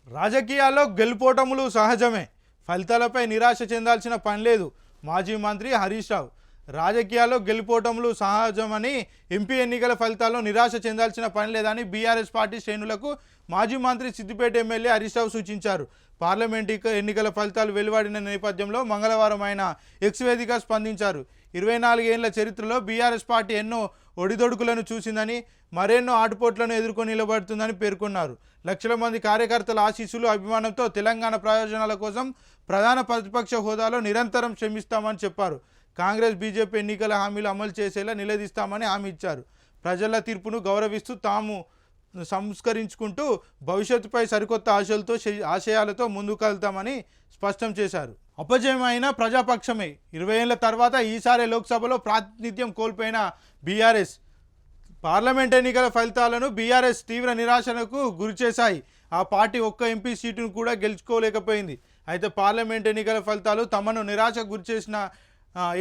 రాజకీయాల్లో గెలుపోటములు సహజమే. ఫలితాలపై నిరాశ చెందాల్సిన పని లేదు. మాజీ మంత్రి హరీష్ రావు. రాజకీయాల్లో గెలుపోటములు సహజమని, ఎంపీ ఎన్నికల ఫలితాల్లో నిరాశ చెందాల్సిన పని లేదని బీఆర్ఎస్ పార్టీ శ్రేణులకు మాజీ మంత్రి సిద్దిపేట ఎమ్మెల్యే హరీష్ రావు సూచించారు. పార్లమెంట్ ఎన్నికల ఫలితాలు వెలువడిన నేపథ్యంలో మంగళవారం ఆయన ఎక్స్ వేదిక స్పందించారు. 24 ఏళ్ల చరిత్రలో బీఆర్ఎస్ పార్టీ ఎన్నో ఒడిదొడుకులను చూసిందని, మరెన్నో ఆటుపోట్లను ఎదుర్కొని నిలబడుతుందని పేర్కొన్నారు. లక్షల మంది కార్యకర్తల ఆశీస్సులు, అభిమానంతో తెలంగాణ ప్రయోజనాల కోసం ప్రధాన ప్రతిపక్ష హోదాలో నిరంతరం శ్రమిస్తామని చెప్పారు. కాంగ్రెస్ బీజేపీ ఎన్నికల హామీలు అమలు చేసేలా నిలదీస్తామని హామీ ఇచ్చారు. ప్రజల తీర్పును గౌరవిస్తూ తాము సంస్కరించుకుంటూ భవిష్యత్తుపై సరికొత్త ఆశయాలతో ముందుకెళ్తామని స్పష్టం చేశారు. అపజయమైన ప్రజాపక్షమే. 20 ఏళ్ల తర్వాత ఈసారి లోక్సభలో ప్రాతినిధ్యం కోల్పోయిన బీఆర్ఎస్ పార్లమెంట్ ఎన్నికల ఫలితాలను బీఆర్ఎస్ తీవ్ర నిరాశకు గురిచేశాయి. ఆ పార్టీ ఒక్క ఎంపీ సీటును కూడా గెలుచుకోలేకపోయింది. అయితే పార్లమెంట్ ఎన్నికల ఫలితాలు తమను నిరాశకు గురిచేసిన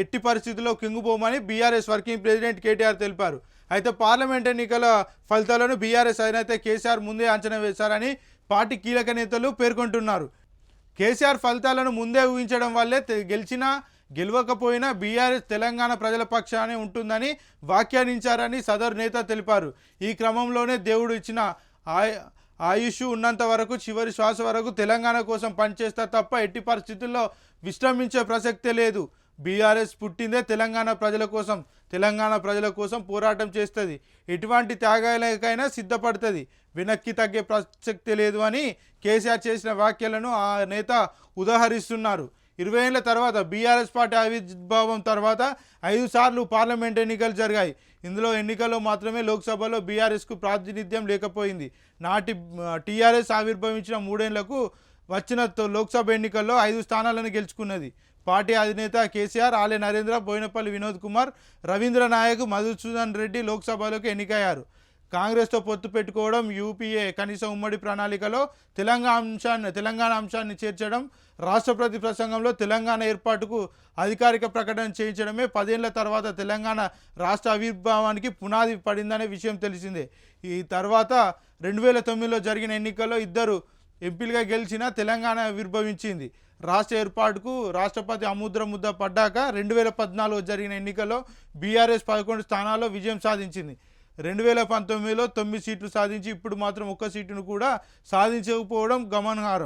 ఎట్టి పరిస్థితుల్లో కింగుపోమని బీఆర్ఎస్ వర్కింగ్ ప్రెసిడెంట్ కేటీఆర్ తెలిపారు. అయితే పార్లమెంట్ ఎన్నికల ఫలితాలను బీఆర్ఎస్ అధినేత కేసీఆర్ ముందే అంచనా వేశారని పార్టీ కీలక నేతలు పేర్కొంటున్నారు. కేసీఆర్ ఫలితాలను ముందే ఊహించడం వల్లే గెలిచినా గెలవకపోయినా బీఆర్ఎస్ తెలంగాణ ప్రజల పక్షానే ఉంటుందని వ్యాఖ్యానించారని సదరు నేత తెలిపారు. ఈ క్రమంలోనే దేవుడు ఇచ్చిన ఆయుష్ ఉన్నంత వరకు, చివరి శ్వాస వరకు తెలంగాణ కోసం పనిచేస్తా తప్ప ఎట్టి పరిస్థితుల్లో విశ్రమించే ప్రసక్తే లేదు. బీఆర్ఎస్ పుట్టిందే తెలంగాణ ప్రజల కోసం పోరాటం చేస్తుంది. ఎటువంటి త్యాగాలకైనా సిద్ధపడుతుంది. వెనక్కి తగ్గే ప్రసక్తి లేదు అని కేసీఆర్ చేసిన వ్యాఖ్యలను ఆ నేత ఉదాహరిస్తున్నారు. 20 ఏళ్ల తర్వాత బీఆర్ఎస్ పార్టీ ఆవిర్భావం తర్వాత 5 సార్లు పార్లమెంట్ ఎన్నికలు జరిగాయి. ఇందులో ఎన్నికల్లో మాత్రమే లోక్సభలో బీఆర్ఎస్కు ప్రాతినిధ్యం లేకపోయింది. నాటి టీఆర్ఎస్ ఆవిర్భవించిన 3 ఏళ్లకు వచ్చిన లోక్సభ ఎన్నికల్లో 5 స్థానాలను గెలుచుకున్నది. పార్టీ అధినేత కేసీఆర్, ఆలే నరేంద్ర, బోయినపల్లి వినోద్ కుమార్, రవీంద్ర నాయక్, మధుసూదన్ రెడ్డి లోక్సభలోకి ఎన్నికయ్యారు. కాంగ్రెస్తో పొత్తు పెట్టుకోవడం, యూపీఏ కనీస ఉమ్మడి ప్రణాళికలో తెలంగాణ అంశాన్ని చేర్చడం, రాష్ట్రపతి ప్రసంగంలో తెలంగాణ ఏర్పాటుకు అధికారిక ప్రకటన చేయించడమే 10 ఏళ్ల తర్వాత తెలంగాణ రాష్ట్ర ఆవిర్భావానికి పునాది పడిందనే విషయం తెలిసిందే. ఈ తర్వాత 2009లో జరిగిన ఎన్నికల్లో 2 ఎంపీలుగా గెలిచిన తెలంగాణ ఆవిర్భవించింది. రాష్ట్ర ఏర్పాటుకు రాష్ట్రపతి ముద్ద పడ్డాక 2014లో జరిగిన ఎన్నికల్లో బీఆర్ఎస్ 11 స్థానాల్లో విజయం సాధించింది. 2019లో 9 సీట్లు సాధించి ఇప్పుడు మాత్రం 1 సీటును కూడా సాధించకపోవడం గమనార్హం.